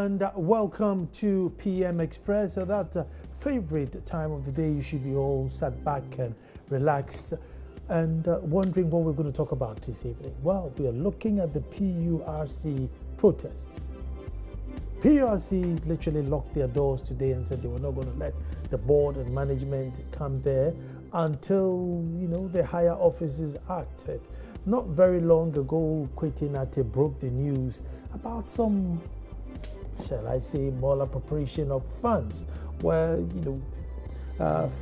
and welcome to PM Express. So that's a favorite time of the day. You should be all sat back and relaxed and wondering what we're going to talk about this evening. Well, we are looking at the PURC protest. PURC literally locked their doors today and said they were not going to let the board and management come there until, the higher officers acted. Not very long ago, Kwete Nate broke the news about some, shall I say, malappropriation of funds, where,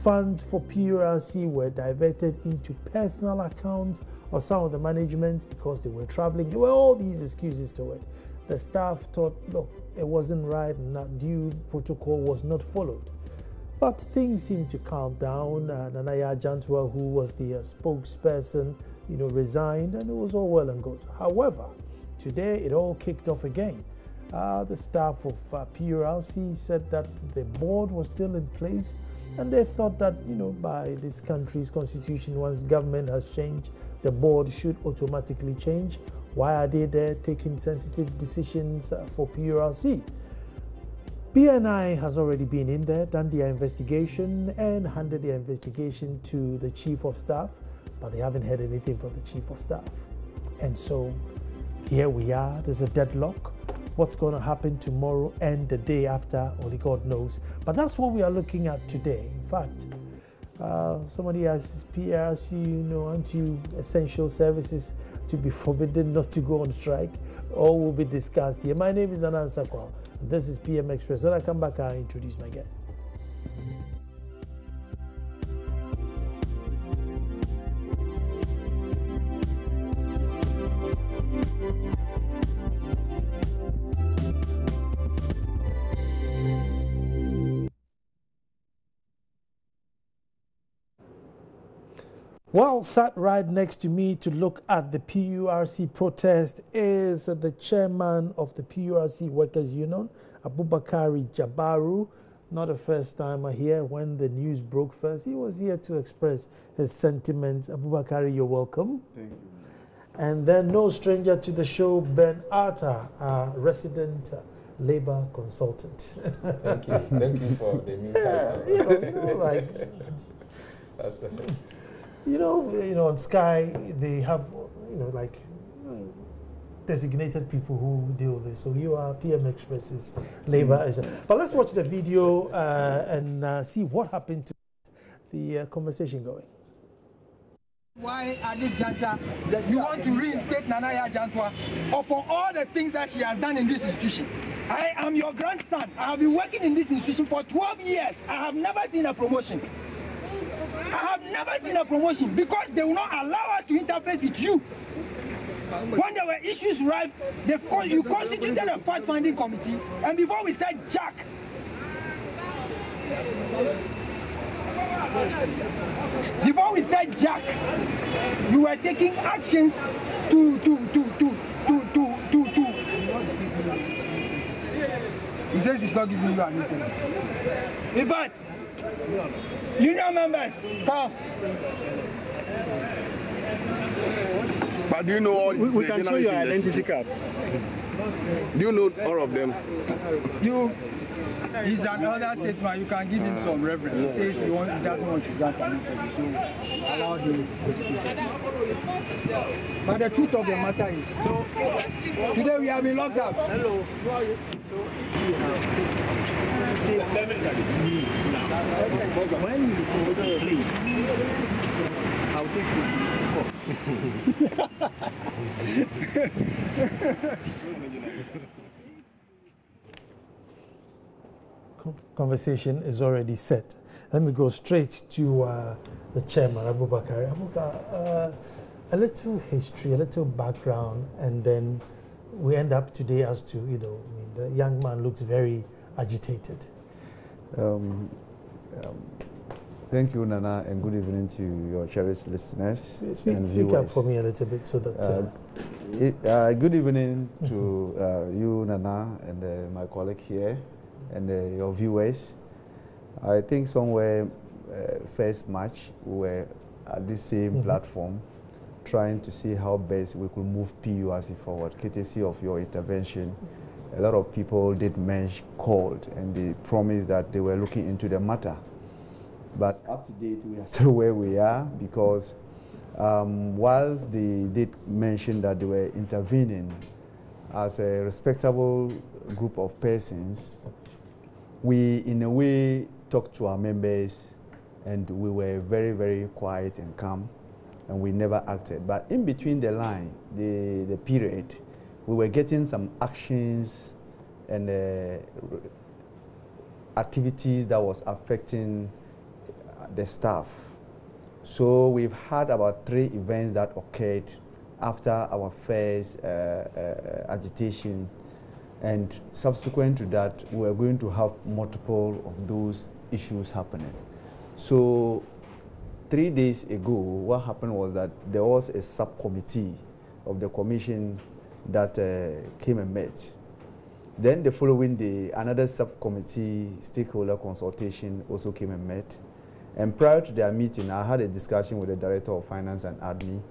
funds for PURC were diverted into personal accounts of some of the management because they were traveling. There were all these excuses to it. The staff thought, look, it wasn't right and that due protocol was not followed. But things seemed to calm down. Nanaya Jantwa, who was the spokesperson, resigned, and it was all well and good. However, today it all kicked off again. The staff of PURC said that the board was still in place, and they thought that, by this country's constitution, once government has changed, the board should automatically change. Why are they there taking sensitive decisions for PURC? BNI has already been in there, done their investigation, and handed their investigation to the chief of staff, but they haven't heard anything from the chief of staff. And so here we are, there's a deadlock. What's going to happen tomorrow and the day after, only God knows. But that's what we are looking at today. In fact, somebody asks PRC, aren't you essential services to be forbidden not to go on strike? All will be discussed here. My name is Nana Sakwa. This is PM Express. When I come back, I'll introduce my guest. Well, sat right next to me to look at the PURC protest is the chairman of the PURC Workers Union, Abubakari Jabaru. Not the first time I hear when the news broke first. He was here to express his sentiments. Abubakari, you're welcome. Thank you. And then no stranger to the show, Ben Arta, resident labor consultant. Thank you. Thank you for the new title. On Sky, they have, designated people who deal with this. So you are PM Express's labor. But let's watch the video and see what happened to the conversation going. Why at this juncture you want to reinstate Nanaya Jantwa upon all the things that she has done in this institution? I am your grandson. I have been working in this institution for 12 years. I have never seen a promotion. I have never seen a promotion because they will not allow us to interface with you. When there were issues rife, you constituted a fact-finding committee, and before we said Jack, you were taking actions to. He says he's not giving you anything. In fact, union members, come. But do you know all we can show your identity cards. Do you know all of them? He's an elder statesman. You can give him some reference. He says he doesn't want to grant an interview, so allow him to speak. But the truth of the matter is, today we have been locked out. Hello. When you please, I'll take you. Conversation is already set. Let me go straight to the chairman, Abubakar. Abubakar, a little history, a little background, and then we end up today as to, the young man looks very agitated. Thank you, Nana, and good evening to your cherished listeners. Speak up for me a little bit so that... good evening to you, Nana, and my colleague here, and your viewers. I think somewhere first March we were at the same platform trying to see how best we could move PURC forward, courtesy of your intervention a lot of people did called and they promised that they were looking into the matter. But up to date, we are still where we are because whilst they did mention that they were intervening as a respectable group of persons, we in a way talked to our members and we were very, very quiet and calm and we never acted. But in between the line, the period, we were getting some actions and activities that was affecting the staff. So we've had about 3 events that occurred after our first agitation, and subsequent to that we're going to have multiple of those issues happening. So 3 days ago what happened was that there was a subcommittee of the commission that came and met. Then the following day another subcommittee stakeholder consultation also came and met. And prior to their meeting, I had a discussion with the Director of Finance and Admin,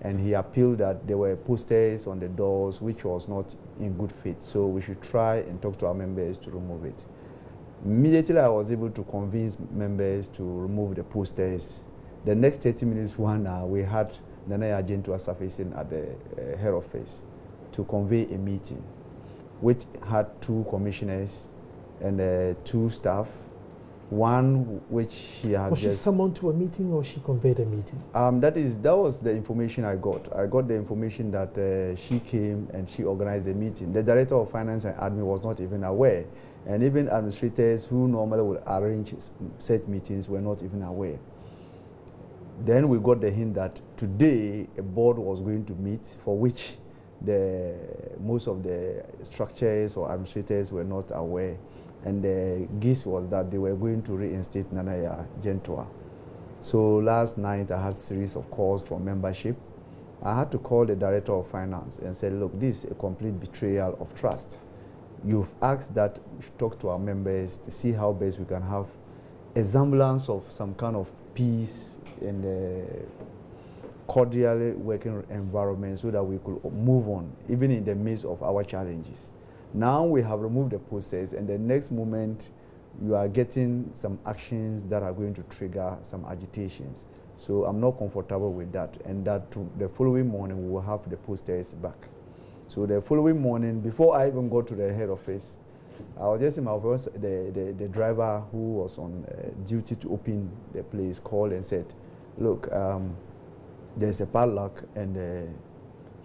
and he appealed that there were posters on the doors which was not in good faith, so we should try and talk to our members to remove it. Immediately I was able to convince members to remove the posters. The next 30 minutes, 1 hour, we had Nana Yajentua surfacing at the head office to convey a meeting, which had 2 commissioners and 2 staff. One which she has was she summoned to a meeting or she conveyed a meeting? That was the information I got. I got the information that she came and she organized the meeting. The Director of Finance and Admin was not even aware, and even administrators who normally would arrange set meetings were not even aware. Then we got the hint that today a board was going to meet, for which most of the structures or administrators were not aware. And the gist was that they were going to reinstate Nana Yajentua. So last night I had a series of calls from membership. I had to call the Director of Finance and say, look, this is a complete betrayal of trust. You've asked that we should talk to our members to see how best we can have a semblance of some kind of peace and a cordial working environment so that we could move on, even in the midst of our challenges. Now we have removed the posters, and the next moment you are getting some actions that are going to trigger some agitations. So I'm not comfortable with that, and that the following morning we will have the posters back. So the following morning, before I even got to the head office, I was just in my office. The driver who was on duty to open the place called and said, look, there's a padlock and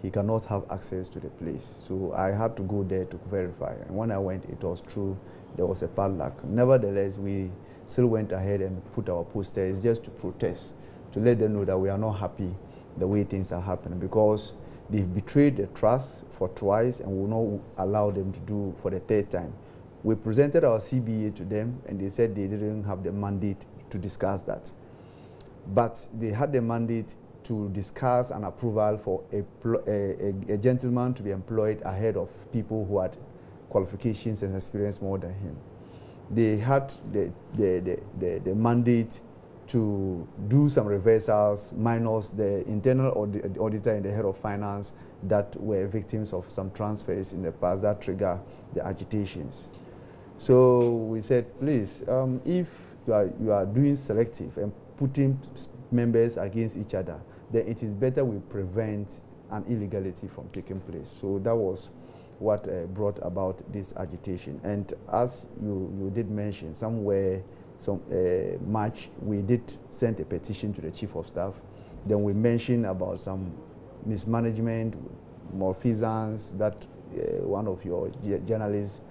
he cannot have access to the place. So I had to go there to verify. And when I went, it was true, there was a padlock. Nevertheless, we still went ahead and put our posters just to protest, to let them know that we are not happy the way things are happening, because they've betrayed the trust for twice and will not allow them to do for the 3rd time. We presented our CBA to them and they said they didn't have the mandate to discuss that. But they had the mandate to discuss an approval for a gentleman to be employed ahead of people who had qualifications and experience more than him. They had the mandate to do some reversals, minus the internal auditor and the head of finance that were victims of some transfers in the past that trigger the agitations. So we said, please, if you are doing selective and putting members against each other, then it is better we prevent an illegality from taking place. So that was what brought about this agitation. And as you did mention, somewhere, March, we did send a petition to the Chief of Staff. Then we mentioned about some mismanagement, malfeasance that one of your journalists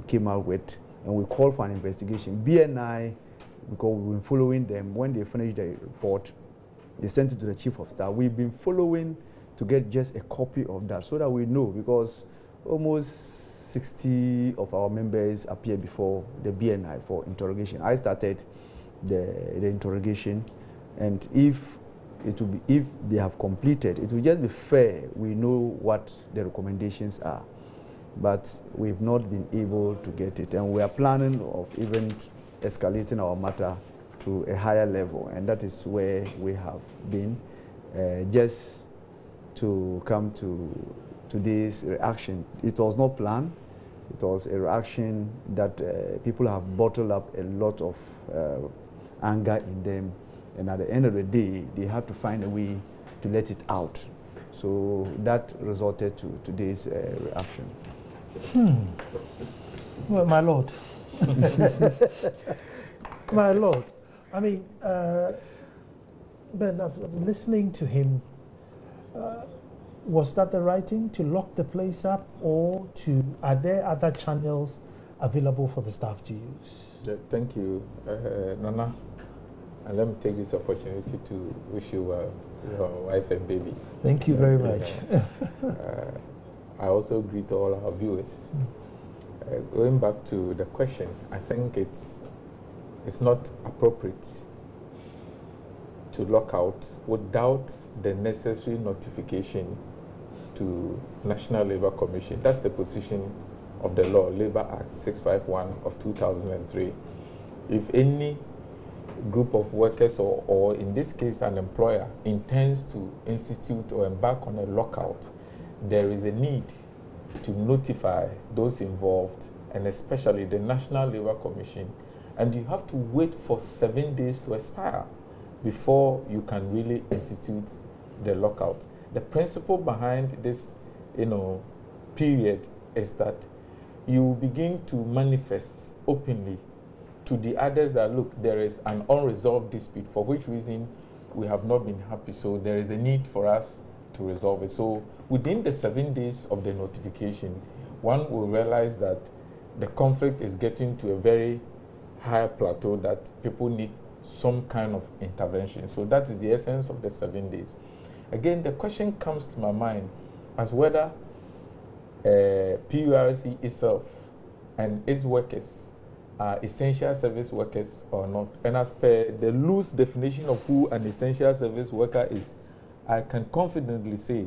came out with, and we called for an investigation. BNI, because we've been following them, when they finished the report, they sent it to the Chief of Staff. We've been following to get just a copy of that so that we know, because almost 60 of our members appear before the BNI for interrogation. I started the interrogation, and if they have completed, it will just be fair we know what the recommendations are. But we've not been able to get it, and we are planning of even escalating our matter to a higher level, and that is where we have been, just to come to this reaction. It was not planned. It was a reaction that people have bottled up a lot of anger in them, and at the end of the day, they have to find a way to let it out. So that resulted to today's reaction. Well, my lord. My lord. I mean, Ben, I've been listening to him. Was that the right thing, to lock the place up, or are there other channels available for the staff to use? Thank you, Nana. And let me take this opportunity to wish you well, your wife and baby. Thank you very much. I also greet all our viewers. Going back to the question, I think it's not appropriate to lock out without the necessary notification to National Labour Commission. That's the position of the law, Labour Act 651 of 2003. If any group of workers or in this case an employer intends to institute or embark on a lockout, there is a need to notify those involved, and especially the National Labour Commission, and you have to wait for 7 days to expire before you can really institute the lockout. The principle behind this, period is that you begin to manifest openly to the others that, look, there is an unresolved dispute, for which reason we have not been happy, so there is a need for us to resolve it. So within the 7 days of the notification, one will realize that the conflict is getting to a very high plateau that people need some kind of intervention. So that is the essence of the 7 days. Again, the question comes to my mind as whether PURC itself and its workers are essential service workers or not. And as per the loose definition of who an essential service worker is, I can confidently say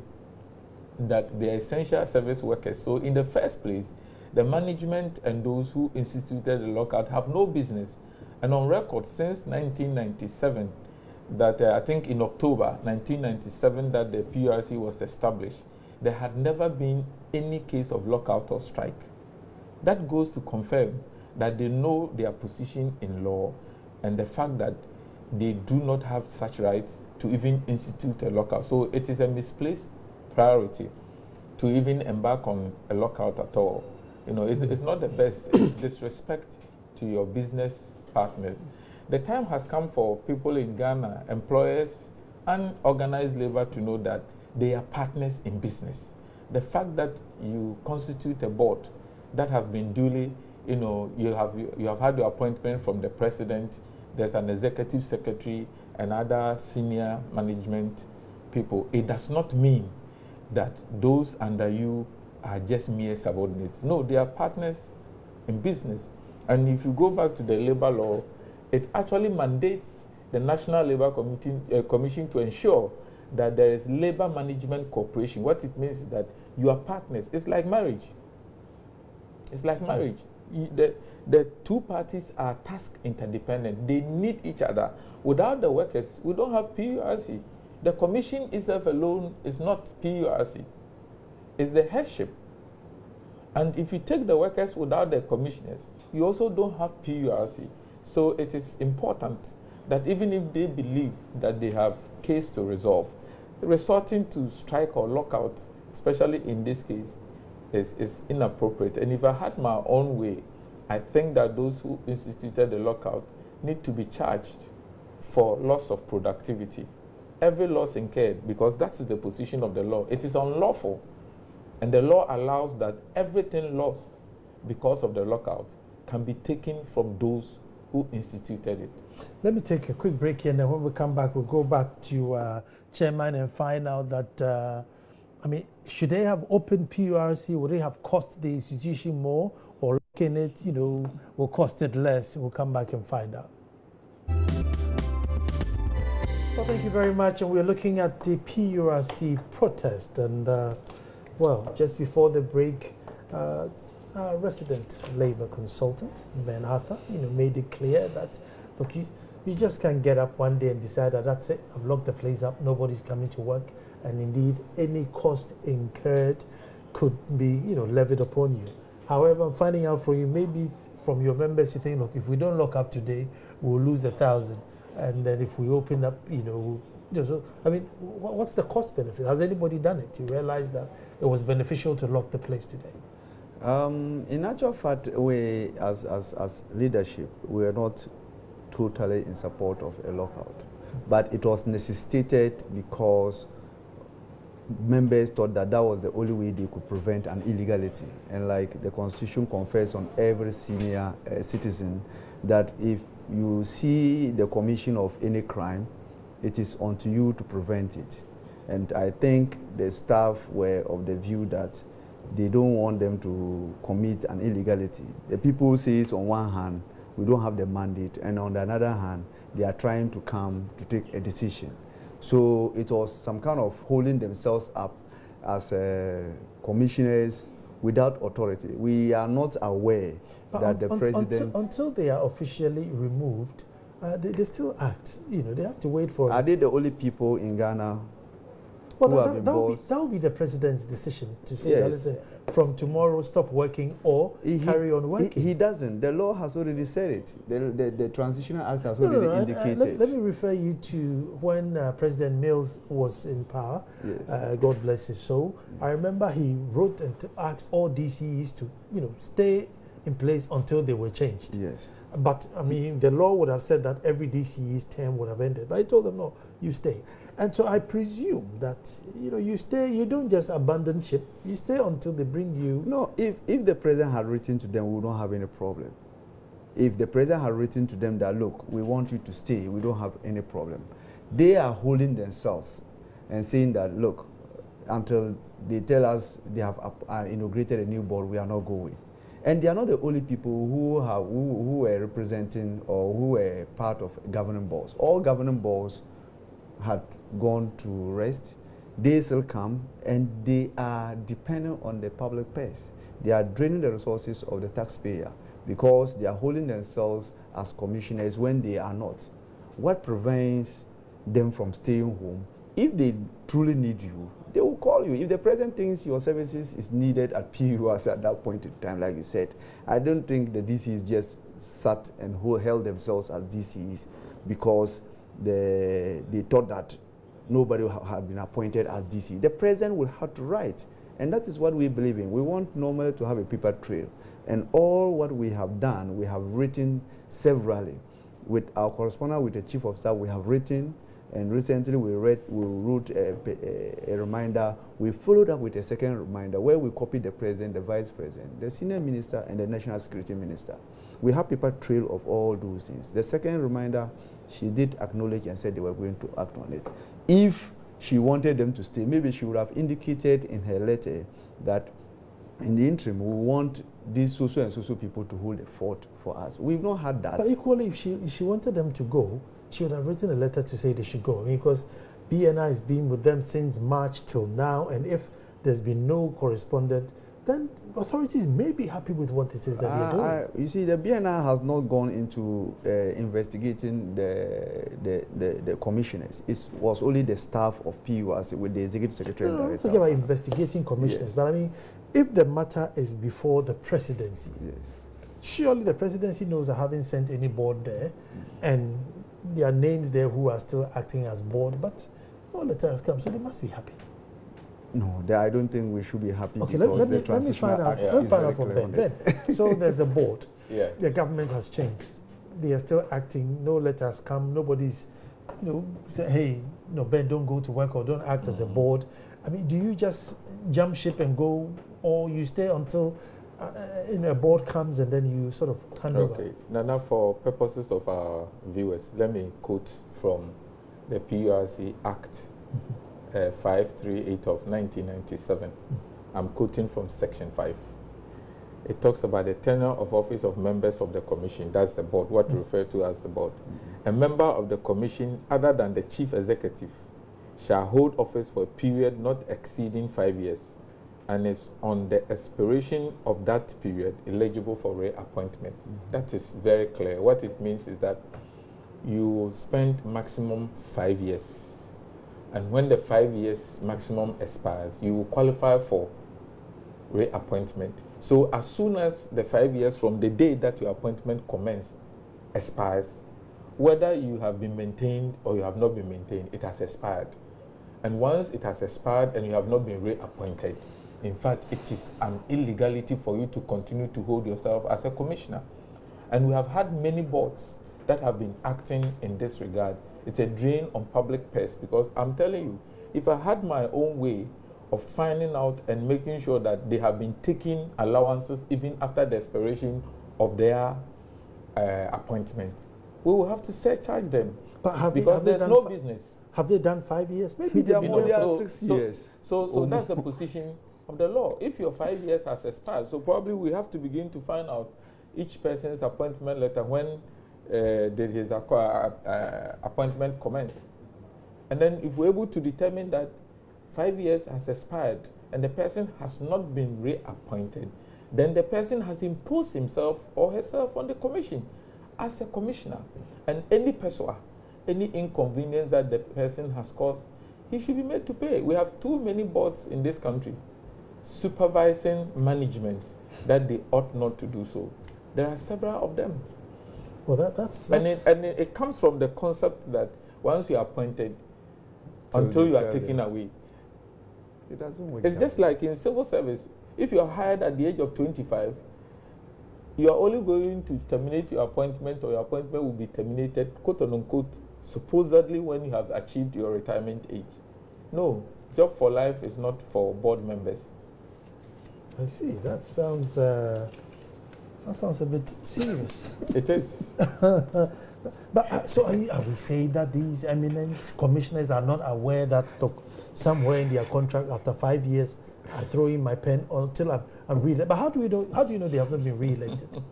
that they are essential service workers. So in the first place, the management and those who instituted the lockout have no business. And on record since 1997, that I think in October 1997 that the PURC was established, there had never been any case of lockout or strike. That goes to confirm that they know their position in law and the fact that they do not have such rights to even institute a lockout. So it is a misplaced priority to even embark on a lockout at all. It's not the best. It's disrespect to your business partners. The time has come for people in Ghana, employers and organized labor, to know that they are partners in business. The fact that you constitute a board that has been duly, you have had your appointment from the president, there's an executive secretary and other senior management people, it does not mean that those under you are just mere subordinates. No, they are partners in business. And if you go back to the labor law, it actually mandates the National Labour Commission to ensure that there is labor management cooperation. What it means is that you are partners. It's like marriage. It's like marriage. The two parties are task interdependent. They need each other. Without the workers, we don't have PURC. The commission itself alone is not PURC. It's the headship. And if you take the workers without the commissioners, you also don't have PURC. So it is important that even if they believe that they have case to resolve, resorting to strike or lockout, especially in this case, is inappropriate. And if I had my own way, I think that those who instituted the lockout need to be charged for loss of productivity. Every loss incurred, because that's the position of the law, it is unlawful. And the law allows that everything lost because of the lockout can be taken from those who instituted it. Let me take a quick break here, and then when we come back, we'll go back to Chairman and find out that, should they have opened PURC? Would they have cost the institution more, or locking it, will cost it less? We'll come back and find out. Well, thank you very much. And we're looking at the PURC protest. And, just before the break, our resident labor consultant, Ben Arthur, made it clear that, look, you just can't get up one day and decide that that's it, I've locked the place up, nobody's coming to work, and indeed any cost incurred could be, levied upon you. However, I'm finding out from you, maybe from your members, you think, look, if we don't lock up today, we'll lose 1,000. And then if we open up, so, I mean, what's the cost benefit? Has anybody done it? You realize that it was beneficial to lock the place today? In actual fact, we, as leadership, we are not totally in support of a lockout. But it was necessitated because members thought that that was the only way they could prevent an illegality. And like the Constitution confers on every senior citizen that if you see the commission of any crime, it is unto you to prevent it. And I think the staff were of the view that they don't want them to commit an illegality. The people say on one hand, we don't have the mandate, and on the other hand, they are trying to come to take a decision. So it was some kind of holding themselves up as commissioners without authority. We are not aware that the president... Until they are officially removed, they still act. They have to wait for... Are they the only people in Ghana? Well, that will be the president's decision to say, that, listen, from tomorrow stop working or carry on working. He doesn't. The law has already said it. The Transitional Act has already indicated. Let me refer you to when President Mills was in power. Yes. God bless his soul. I remember he wrote and asked all DCEs to, stay in place until they were changed. Yes. But, I mean, the law would have said that every DCE's term would have ended. But I told them, no, you stay. And so I presume that, you stay, you don't just abandon ship, you stay until they bring you... No, if the president had written to them, we don't have any problem. If the president had written to them that, look, we want you to stay, we don't have any problem. They are holding themselves and saying that, look, until they tell us they have inaugurated a new board, we are not going. And they are not the only people who were representing or who were part of governing boards. All governing boards had gone to rest. They still come, and they are dependent on the public purse. They are draining the resources of the taxpayer because they are holding themselves as commissioners when they are not. What prevents them from staying home? If they truly need you, they will call you. If the president thinks your services is needed at PURC at that point in time, like you said, I don't think the DCs just sat and held themselves as DCs because they thought that nobody had been appointed as DC. The president will have to write, and that is what we believe in. We want normally to have a paper trail, and all what we have done, we have written severally. With our correspondent, with the chief of staff, we have written, and recently we wrote a reminder. We followed up with a second reminder where we copied the president, the vice president, the senior minister, and the national security minister. We have paper trail of all those things. The second reminder, she did acknowledge and said they were going to act on it. If she wanted them to stay, maybe she would have indicated in her letter that in the interim, we want these social and social people to hold a fort for us. We've not had that. But equally, if she wanted them to go, she would have written a letter to say they should go. I mean, because BNI has been with them since March till now, and if there's been no correspondent, then authorities may be happy with what it is that they're doing. You see, the BNI has not gone into investigating the commissioners. It was only the staff of PURC with the executive secretary. No, I'm talking about investigating commissioners. Yes. But I mean, if the matter is before the presidency, yes, surely the presidency knows I haven't sent any board there, and there are names there who are still acting as board, but no letter has come, so they must be happy. No, I don't think we should be happy. Okay, let me find out from Ben. So there's a board. Yeah. The government has changed. They are still acting. No letter has come. Nobody's, say, hey, no, Ben, don't go to work or don't act as a board. I mean, do you just jump ship and go, or you stay until a board comes and then you sort of hand over? Okay, Nana, for purposes of our viewers, let me quote from the PURC Act. 538 of 1997. I'm quoting from section 5. It talks about the tenure of office of members of the commission. That's the board, what we refer to as the board. A member of the commission other than the chief executive shall hold office for a period not exceeding 5 years and is on the expiration of that period eligible for reappointment. That is very clear. What it means is that you will spend maximum 5 years. And when the 5 years maximum expires, you will qualify for reappointment. So as soon as the 5 years from the day that your appointment commenced expires, whether you have been maintained or you have not been maintained, it has expired. And once it has expired and you have not been reappointed, in fact, it is an illegality for you to continue to hold yourself as a commissioner. And we have had many boards that have been acting in this regard. It's a drain on public purse, because I'm telling you, if I had my own way of finding out and making sure that they have been taking allowances even after the expiration of their appointment, we will have to surcharge them. But because there's no business. Have they done 5 years? Maybe They they've are more been than there. 6 years. So that's the position of the law. If your 5 years has expired, so probably we have to begin to find out each person's appointment letter when did his appointment commence. And then if we're able to determine that 5 years has expired and the person has not been reappointed, then the person has imposed himself or herself on the commission as a commissioner. And any person, any inconvenience that the person has caused, he should be made to pay. We have too many boards in this country supervising management that they ought not to do so. There are several of them. Well, that's And it comes from the concept that once you are appointed, until you are taken away. It doesn't work. It's just like in civil service. If you are hired at the age of 25, you are only going to terminate your appointment, or your appointment will be terminated, quote unquote, supposedly when you have achieved your retirement age. No, job for life is not for board members. I see. That sounds a bit serious. It is. But so are we saying that these eminent commissioners are not aware that, look, somewhere in their contract after 5 years, I throw in my pen until I'm re-elected? But how do you know they have not been re-elected?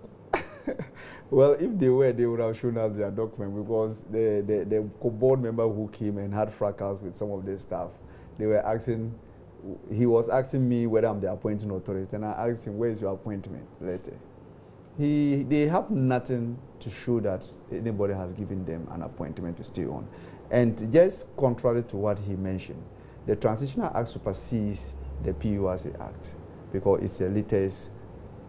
Well, if they were, they would have shown us their document, because the board member who came and had fracas with some of their staff, they were asking, he was asking me whether I'm the appointing authority, and I asked him, where is your appointment letter? They have nothing to show that anybody has given them an appointment to stay on. And just contrary to what he mentioned, the Transitional Act supersedes the PURC Act, because it's a latest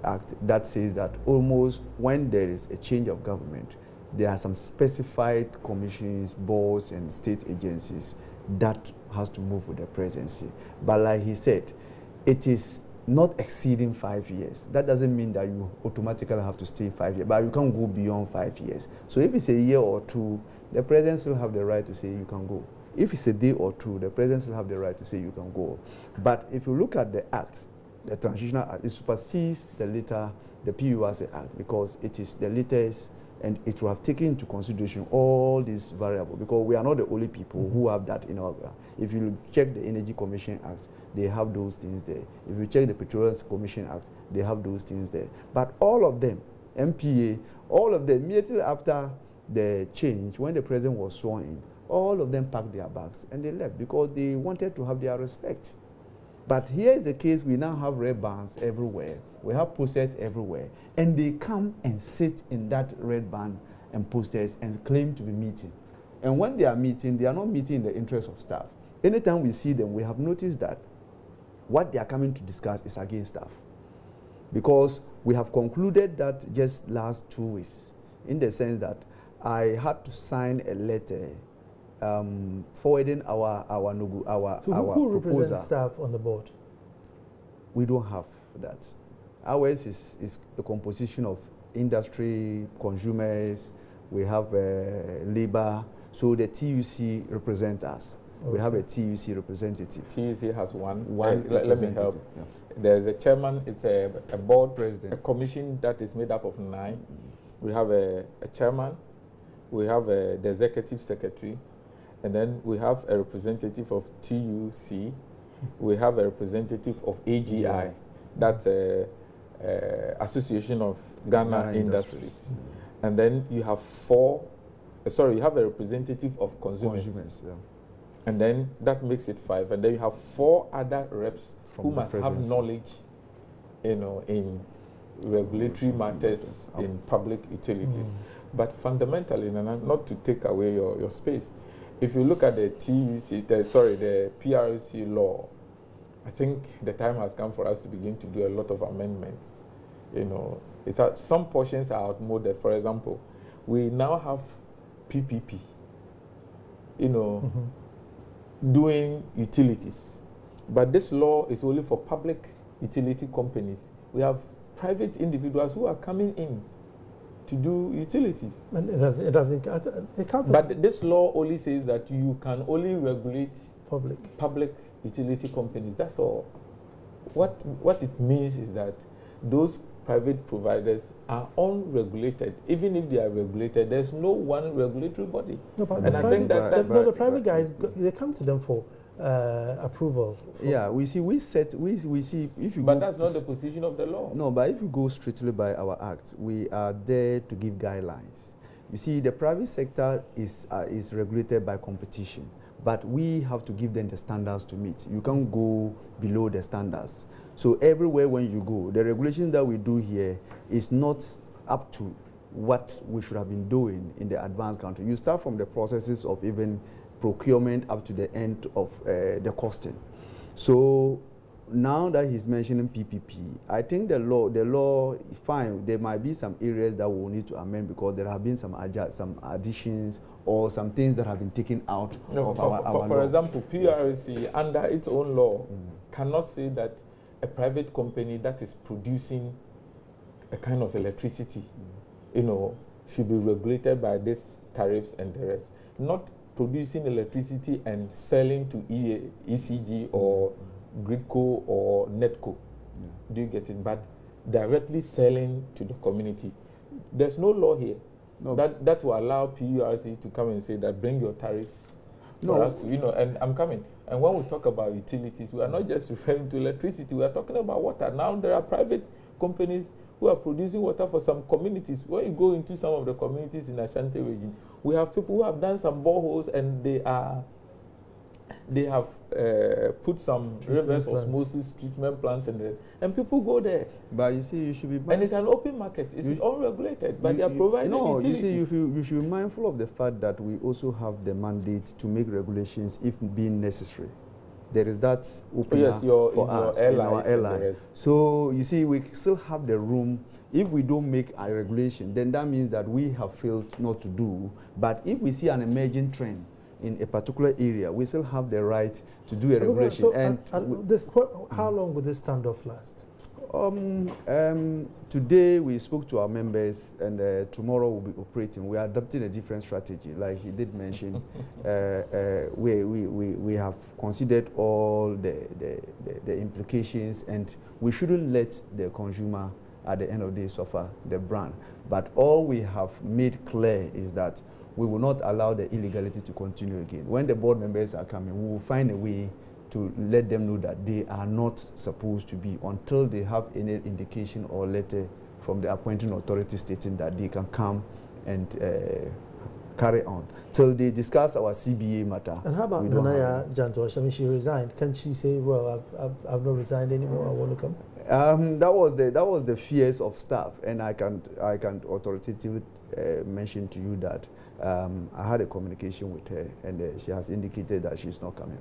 act that says that almost when there is a change of government, there are some specified commissions, boards, and state agencies that has to move with the presidency. But like he said, it is not exceeding 5 years. That doesn't mean that you automatically have to stay 5 years, but you can't go beyond 5 years. So if it's a year or two, the president still have the right to say you can go. If it's a day or two, the president still have the right to say you can go. But if you look at the act, the Transitional Act, it supersedes the PURC Act, because it is the latest, and it will have taken into consideration all these variables, because we are not the only people who have that in our. If you check the Energy Commission Act, they have those things there. If you check the Petroleum Commission Act, they have those things there. But all of them, MPA, all of them, immediately after the change, when the president was sworn in, all of them packed their bags and they left, because they wanted to have their respect. But here is the case: we now have red bands everywhere, we have posters everywhere, and they come and sit in that red band and posters and claim to be meeting. And when they are meeting, they are not meeting in the interest of staff. Anytime we see them, we have noticed that what they are coming to discuss is against staff. Because we have concluded that just last 2 weeks, in the sense that I had to sign a letter forwarding our So who proposal. represents staff on the board? We don't have that. Ours is a composition of industry, consumers, we have labor, so the TUC represents us. Okay. We have a TUC representative. TUC has one. Let me help. Yeah. There's a chairman, it's a board, president, a commission that is made up of 9. We have a chairman, we have the executive secretary, and then we have a representative of TUC, we have a representative of AGI, yeah. That's Association of Ghana Industries. And then you have you have a representative of consumers. Yeah. And then that makes it 5. And then you have 4 other reps who must have knowledge, in regulatory matters, in public utilities. But fundamentally, not to take away your space, if you look at the PRC law, I think the time has come for us to begin to do a lot of amendments. You know, some portions are outmoded. For example, we now have PPP, you know, doing utilities. But this law is only for public utility companies. We have private individuals who are coming in to do utilities. And it can't. But this law only says that you can only regulate public utility companies. That's all. What it means is that those private providers are unregulated. Even if they are regulated, there's no one regulatory body. No, but and I think that the private guys, they come to them for approval. Yeah, we see if you. But that's not the position of the law. No, but if you go strictly by our act, we are there to give guidelines. You see, the private sector is regulated by competition, but we have to give them the standards to meet. You can't go below the standards. So everywhere when you go, the regulation that we do here is not up to what we should have been doing in the advanced country. You start from the processes of even procurement up to the end of the costing. So now that he's mentioning PPP, I think the law, fine, there might be some areas that we'll need to amend because there have been some additions or some things that have been taken out of our law. For example, PURC, under its own law, cannot say that a private company that is producing a kind of electricity, you know, should be regulated by these tariffs and the rest. Not producing electricity and selling to ECG or Gridco or Netco. Do you get it? But directly selling to the community. There's no law here that will allow PURC to come and say that bring your tariffs for us to, you know, and I'm coming. And when we talk about utilities, we are not just referring to electricity, we are talking about water. Now there are private companies who are producing water for some communities. When you go into some of the communities in Ashanti region, we have people who have done some boreholes and they have put some reverse osmosis treatment plants in there, and people go there. But you see, you should be. And it's an open market. It's unregulated, but they are providing utilities. You see, you should be mindful of the fact that we also have the mandate to make regulations if being necessary. There is that opener for us in our airline. So you see, we still have the room. If we don't make a regulation, then that means that we have failed not to do. But if we see an emerging trend in a particular area, we still have the right to do a regulation. So how long will this standoff last? Today we spoke to our members, and tomorrow we'll be operating. We are adopting a different strategy, like he did mention. We have considered all the implications, and we shouldn't let the consumer at the end of the day suffer the brand. But all we have made clear is that we will not allow the illegality to continue again. When the board members are coming, we will find a way to let them know that they are not supposed to be until they have any indication or letter from the appointing authority stating that they can come and carry on till they discuss our CBA matter. And how about Nana Jantosh? I mean, she resigned. Can she say, "Well, I've not resigned anymore. I want to come"? That was the fears of staff, and I can authoritatively mention to you that I had a communication with her, and she has indicated that she's not coming.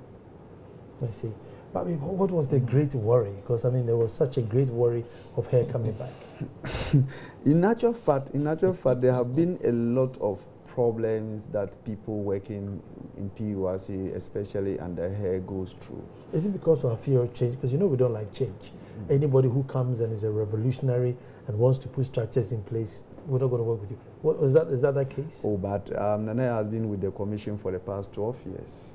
I see. But I mean, what was the great worry? Because I mean, there was such a great worry of her coming back. In actual fact, there have been a lot of problems that people working in PURC, especially under her, goes through. Is it because of fear of change? Because you know we don't like change. Anybody who comes and is a revolutionary and wants to put structures in place, we're not going to work with you. Is that the case? Oh, but Nana has been with the commission for the past 12 years.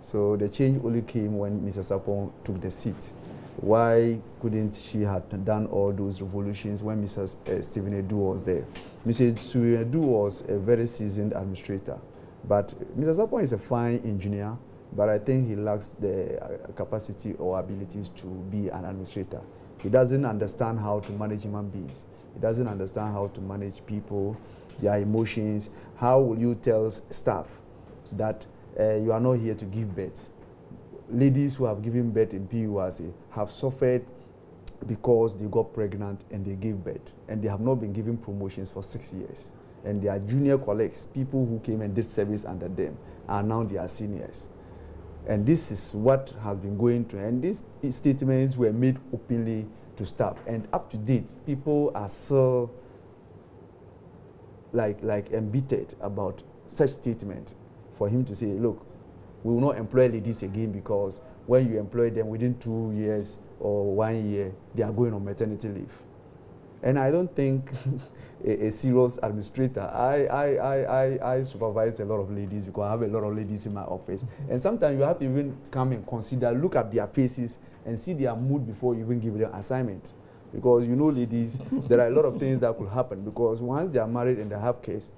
So the change only came when Mr. Sapon took the seat. Why couldn't she have done all those revolutions when Mr. Stephen Edu was there? Mr. Stephen Edu was a very seasoned administrator, but Mr. Sapon is a fine engineer, but I think he lacks the capacity or abilities to be an administrator. He doesn't understand how to manage human beings. He doesn't understand how to manage people, their emotions. How will you tell staff that you are not here to give birth? Ladies who have given birth in PURC have suffered because they got pregnant and they gave birth, and they have not been given promotions for 6 years. And their junior colleagues, people who came and did service under them, are now their seniors. And this is what has been going to, and these statements were made openly to staff. And up to date, people are still like embittered about such statement for him to say, look, we will not employ ladies again because when you employ them within 2 years or 1 year, they are going on maternity leave. And I don't think a serious administrator, I supervise a lot of ladies because I have a lot of ladies in my office. And sometimes you have to even come and consider, look at their faces and see their mood before you even give them assignment. Because you know, ladies, there are a lot of things that could happen because once they are married and they have kids,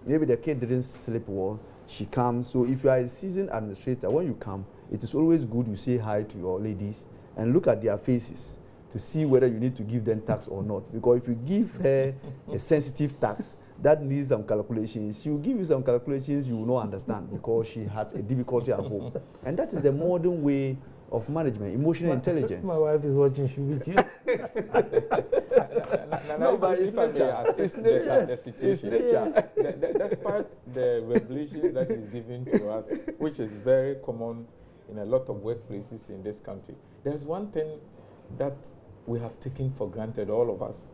maybe the kid didn't sleep well, she comes. So if you are a seasoned administrator, when you come, it is always good you say hi to your ladies and look at their faces to see whether you need to give them tax or not. Because if you give her a sensitive tax that needs some calculations, she will give you some calculations you will not understand because she had a difficulty at home. And that is the modern way of management, emotional intelligence. My wife is watching, she'll beat you. No, but it's nature. It's nature. The situation. It's nature. Despite the revelation that is given to us, which is very common in a lot of workplaces in this country, there's one thing that we have taken for granted, all of us,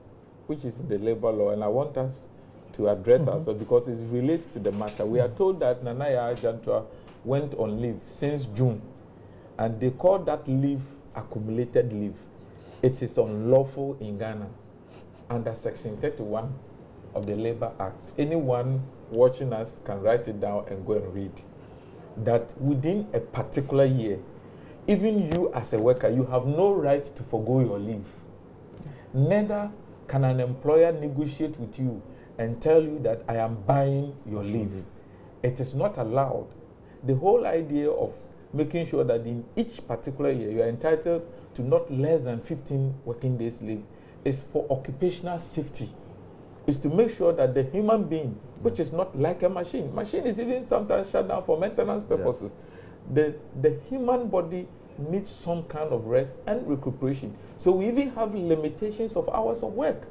which is the labor law, and I want us to address ourselves because it relates to the matter. We are told that Nana Jantua went on leave since June, and they call that leave accumulated leave. It is unlawful in Ghana under Section 31 of the Labor Act. Anyone watching us can write it down and go and read that within a particular year, even you as a worker, you have no right to forgo your leave. Neither can an employer negotiate with you and tell you that I am buying your leave. It is not allowed. The whole idea of making sure that in each particular year you are entitled to not less than 15 working days leave is for occupational safety. Is to make sure that the human being, which is not like a machine. Machine is even sometimes shut down for maintenance purposes. The human body needs some kind of rest and recuperation. So we even have limitations of hours of work.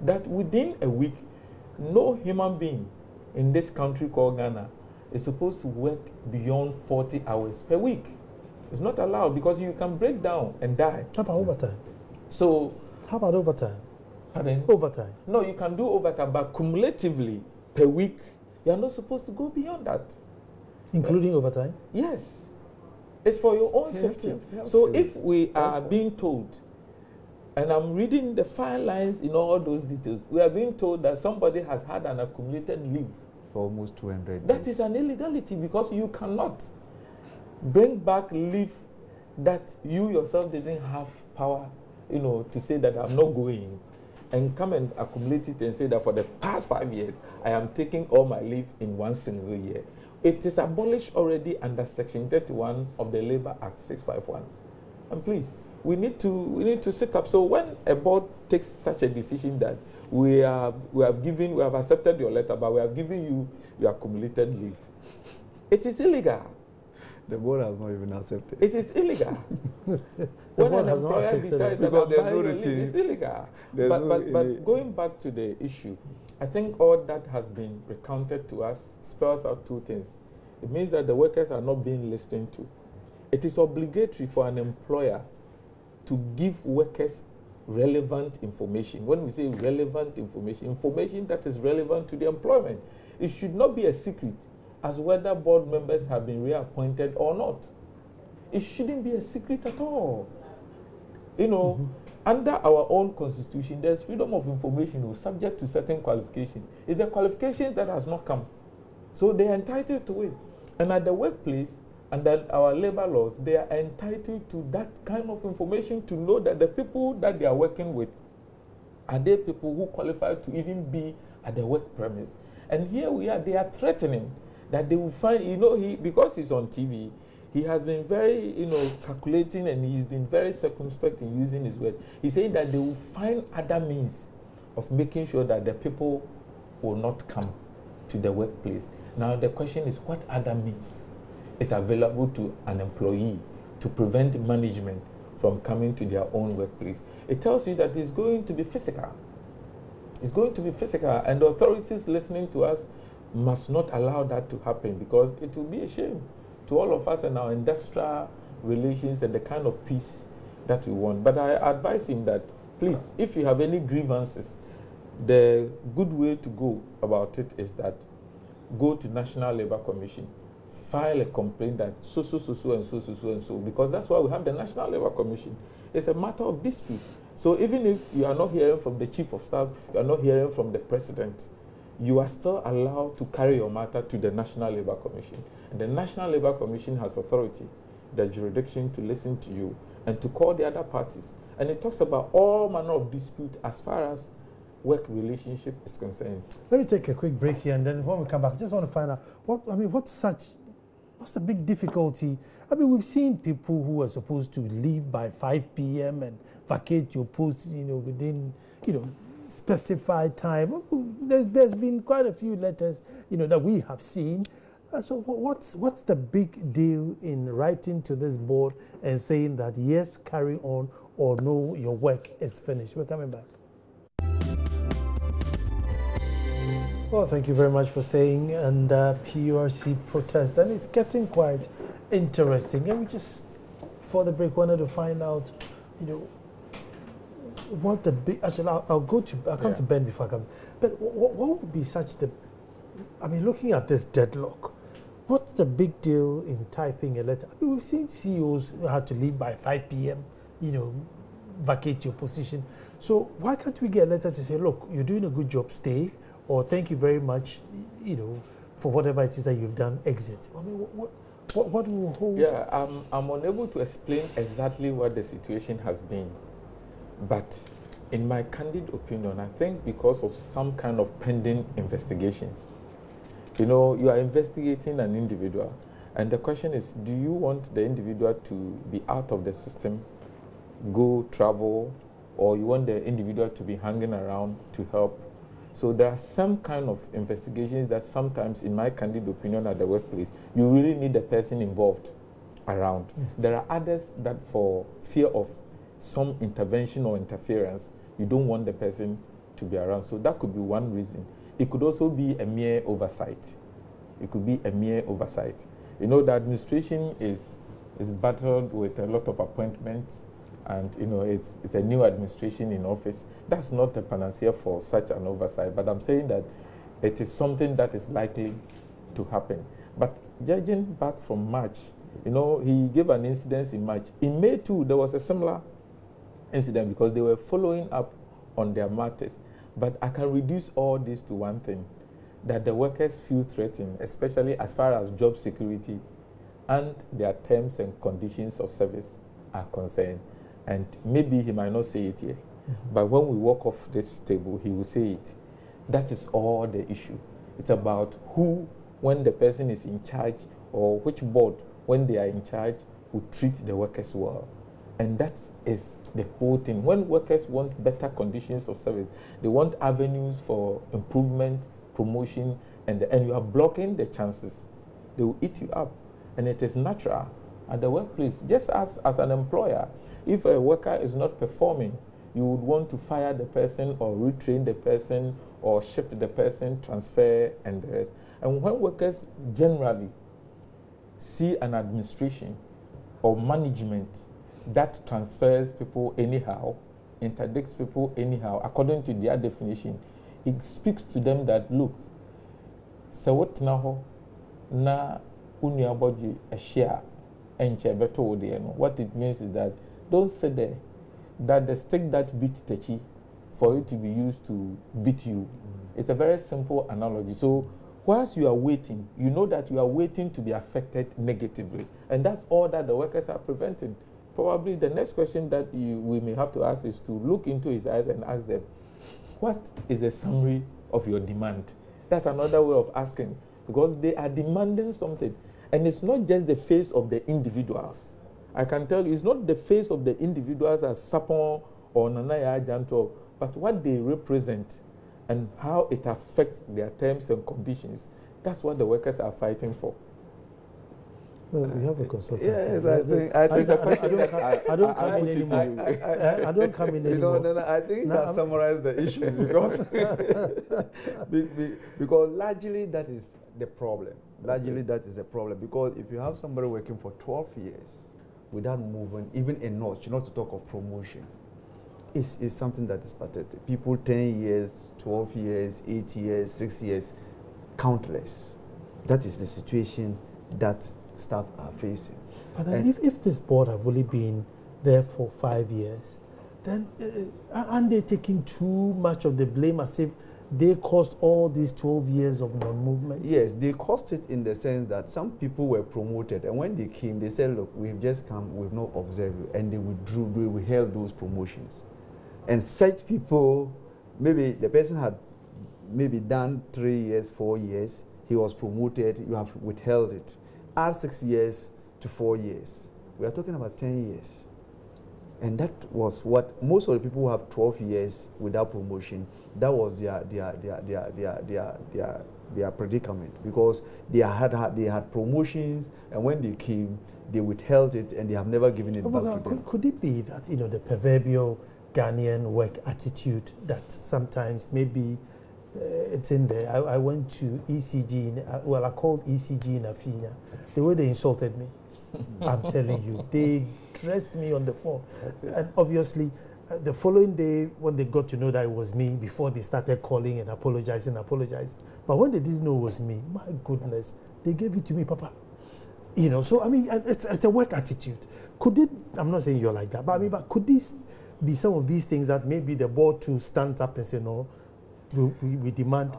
That within a week, no human being in this country called Ghana is supposed to work beyond 40 hours per week. It's not allowed because you can break down and die. How about overtime? So, how about overtime? Pardon? Overtime. No, you can do overtime, but cumulatively per week, you are not supposed to go beyond that. Including overtime? Yes. It's for your own safety. So if we are being told, and I'm reading the fine lines in all those details, we are being told that somebody has had an accumulated leave for almost 200 days. That is an illegality because you cannot bring back leave that you yourself didn't have power, to say that I'm not going, and come and accumulate it and say that for the past 5 years, I am taking all my leave in one single year. It is abolished already under Section 31 of the Labor Act 651. And please, we need to sit up. So when a board takes such a decision that we have accepted your letter, but we have given you your accumulated leave, it is illegal. The board has not even accepted. It is illegal. When an employer decides that I'm buying your leave, it's illegal. But going back to the issue, I think all that has been recounted to us spells out two things. It means that the workers are not being listened to. It is obligatory for an employer to give workers relevant information. When we say relevant information, information that is relevant to the employment, it should not be a secret as whether board members have been reappointed or not. It shouldn't be a secret at all. Under our own constitution, there's freedom of information subject to certain qualifications. It's the qualifications that has not come. So they are entitled to it. And at the workplace, under our labor laws, they are entitled to that kind of information to know that the people that they are working with, are they people who qualify to even be at the work premise? And here we are, they are threatening that they will find, because he's on TV, he has been very, calculating, and he's been very circumspect in using his word. He's saying that they will find other means of making sure that the people will not come to the workplace. Now the question is, what other means is available to an employee to prevent management from coming to their own workplace? It tells you that it's going to be physical. It's going to be physical, and the authorities listening to us must not allow that to happen, because it will be a shame to all of us and our industrial relations and the kind of peace that we want. But I advise him that, please, if you have any grievances, the good way to go about it is that go to National Labour Commission, file a complaint that so and so, because that's why we have the National Labour Commission. It's a matter of dispute. So even if you are not hearing from the Chief of Staff, you are not hearing from the President, you are still allowed to carry your matter to the National Labour Commission. And the National Labour Commission has authority, the jurisdiction to listen to you and to call the other parties. And it talks about all manner of dispute as far as work relationship is concerned. Let me take a quick break here, and then when we come back, I just want to find out what's the big difficulty? I mean, we've seen people who are supposed to leave by 5 p.m. and vacate your post, within, specified time. There's been quite a few letters, that we have seen. So what's the big deal in writing to this board and saying that yes, carry on, or no, your work is finished? We're coming back. Well, thank you very much for staying. And PURC protest, and it's getting quite interesting. And we just, before the break, wanted to find out, what the big. Actually, I'll come to Ben before I come. But what would be looking at this deadlock, what's the big deal in typing a letter? I mean, we've seen CEOs who had to leave by 5 p.m., vacate your position. So why can't we get a letter to say, look, you're doing a good job, stay, or thank you very much, for whatever it is that you've done, exit? I mean, what will hold? Yeah, I'm unable to explain exactly what the situation has been. But in my candid opinion, I think because of some kind of pending investigations. You are investigating an individual, and the question is, do you want the individual to be out of the system, go travel, or you want the individual to be hanging around to help? So there are some kind of investigations that sometimes, in my candid opinion, at the workplace, you really need the person involved around. There are others that, for fear of some intervention or interference, you don't want the person to be around. So that could be one reason. It could also be a mere oversight. It could be a mere oversight. The administration is battled with a lot of appointments, and it's a new administration in office. That's not a panacea for such an oversight, but I'm saying that it is something that is likely to happen. But judging back from March, he gave an incident in March. In May too, there was a similar incident because they were following up on their matters. But I can reduce all this to one thing, that the workers feel threatened, especially as far as job security and their terms and conditions of service are concerned. And maybe he might not say it here, but when we walk off this table, he will say it. That is all the issue. It's about who, when the person is in charge, or which board, when they are in charge, will treat the workers well. And that is the whole thing. When workers want better conditions of service, they want avenues for improvement, promotion, and you are blocking the chances. They will eat you up. And it is natural at the workplace. Just as an employer, if a worker is not performing, you would want to fire the person or retrain the person or shift the person, transfer, and the rest. And when workers generally see an administration or management that transfers people anyhow, interdicts people anyhow, according to their definition, it speaks to them that, look, so what now na unyabodi a share and what it means is that don't say there that the stick that beat Techi for it to be used to beat you. It's a very simple analogy. So whilst you are waiting, you know that you are waiting to be affected negatively, and that's all that the workers are preventing. Probably the next question that we may have to ask is to look into his eyes and ask them, what is the summary of your demand? That's another way of asking, because they are demanding something. And it's not just the face of the individuals. I can tell you, it's not the face of the individuals as Sapon or Nanaya Janto, but what they represent and how it affects their terms and conditions. That's what the workers are fighting for. Well, we have a consultant. Yes, I think the question I don't come in anymore. I don't come in anymore. I think that summarized the issues because largely that is the problem. Largely, that is a problem, because if you have somebody working for 12 years without moving even a notch, not to talk of promotion, it's something that is pathetic. People 10 years, 12 years, 8 years, 6 years, countless. That is the situation that staff are facing. But then if this board have only been there for 5 years, then aren't they taking too much of the blame as if they caused all these 12 years of non-movement? Yes, they caused it in the sense that some people were promoted, and when they came, they said, look, we've just come, we've not observed you, and they withdrew, they withheld those promotions. And such people, maybe the person had maybe done 3 years, 4 years, he was promoted, you have withheld it. Add 6 years to 4 years. We are talking about 10 years. And that was what most of the people who have 12 years without promotion, that was their predicament, because they had promotions, and when they came, they withheld it, and they have never given it back to them. Could it be that, you know, the proverbial Ghanaian work attitude that sometimes maybe it's in there? I went to ECG, I called ECG in Afinia. The way they insulted me, I'm telling you, they dressed me on the phone. And obviously, the following day, when they got to know that it was me, before they started calling and apologizing. But when they didn't know it was me, my goodness, they gave it to me, Papa. You know, so I mean, it's a work attitude. Could it, I'm not saying you're like that, but I mean, but could this be some of these things that maybe the board too stands up and say, no, we demand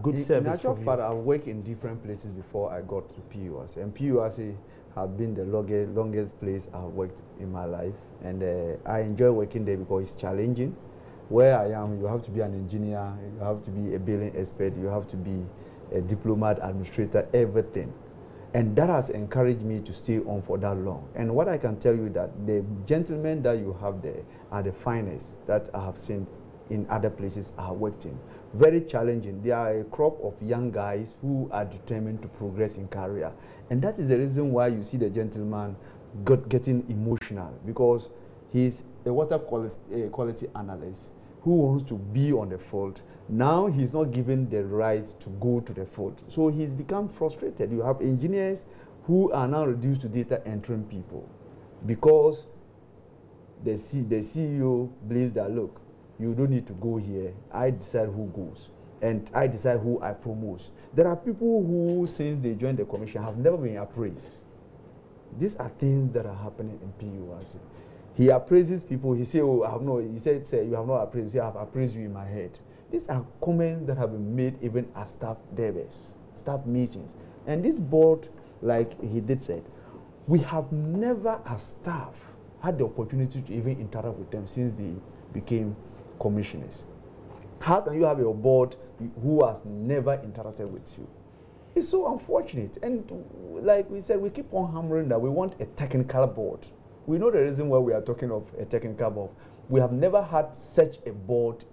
good service in actual from fact, you? I've worked in different places before I got to PURC, and PURC has been the longest place I've worked in my life, and I enjoy working there because it's challenging. Where I am, you have to be an engineer, you have to be a billing expert, you have to be a diplomat, administrator, everything. And that has encouraged me to stay on for that long. And what I can tell you that the gentlemen that you have there are the finest that I have seen in other places I have worked in. Very challenging. They are a crop of young guys who are determined to progress in career. And that is the reason why you see the gentleman getting emotional, because he's a water quality analyst who wants to be on the field. Now he's not given the right to go to the field. So he's become frustrated. You have engineers who are now reduced to data entering people because the CEO believes that, look, you don't need to go here. I decide who goes, and I decide who I promote. There are people who, since they joined the commission, have never been appraised. These are things that are happening in PURC. He appraises people. He says, "Oh, I have no." He said, "You have not appraised. He have appraised you in my head." These are comments that have been made even at staff debates, staff meetings, and this board, like he did said, we have never, as staff, had the opportunity to even interact with them since they became commissioners. How can you have your board who has never interacted with you? It's so unfortunate. And like we said, we keep on hammering that we want a technical board. We know the reason why we are talking of a technical board. We have never had such a board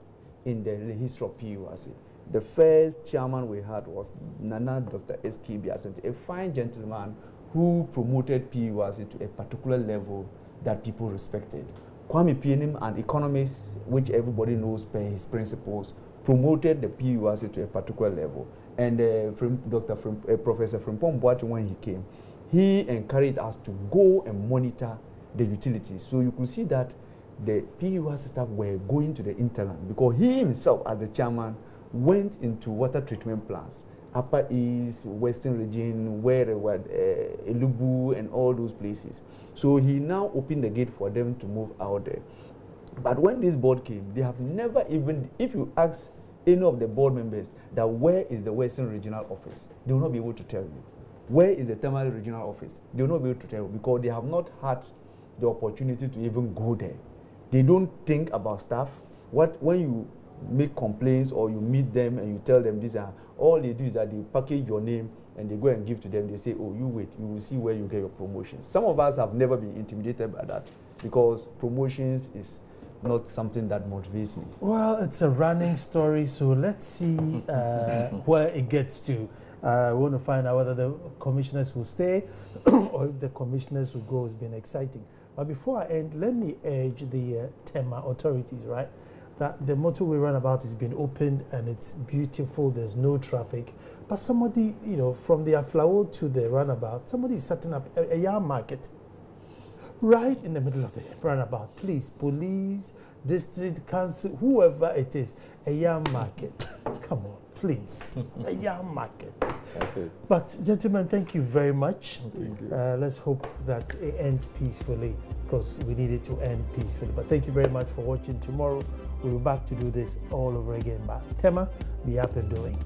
in the history of PURC. The first chairman we had was Nana Dr. S.K. Biasente, a fine gentleman who promoted PURC to a particular level that people respected. Kwame Pienim, an economist, which everybody knows per his principles, promoted the PURC to a particular level. And Professor Frimpong Boateng, when he came, he encouraged us to go and monitor the utilities. So you could see that the PURC staff were going to the interland, because he himself, as the chairman, went into water treatment plants, Upper East, Western region, where they were Elubu and all those places. So he now opened the gate for them to move out there. But when this board came, they have never even, if you ask any of the board members that where is the Western Regional Office, they will not be able to tell you. Where is the Tamale Regional Office? They will not be able to tell you, because they have not had the opportunity to even go there. They don't think about staff. When you make complaints or you meet them and you tell them these are, all they do is that they package your name and they go and give to them. They say, oh, you wait, you will see where you get your promotions. Some of us have never been intimidated by that, because promotions is not something that motivates me. Well, it's a running story, so let's see where it gets to. We want to find out whether the commissioners will stay or if the commissioners will go. It's been exciting. But before I end, let me urge the Tema authorities, right? that the motorway roundabout has been opened and it's beautiful, there's no traffic. But somebody, you know, from the Aflao to the roundabout, somebody is setting up a yarn market right in the middle of the roundabout. Please, police, district council, whoever it is, a yarn market. Come on, please, a yarn market. Okay. But gentlemen, thank you very much. Thank you. Let's hope that it ends peacefully, because we need it to end peacefully. But thank you very much for watching. Tomorrow we'll be back to do this all over again. But Tema, be up and doing.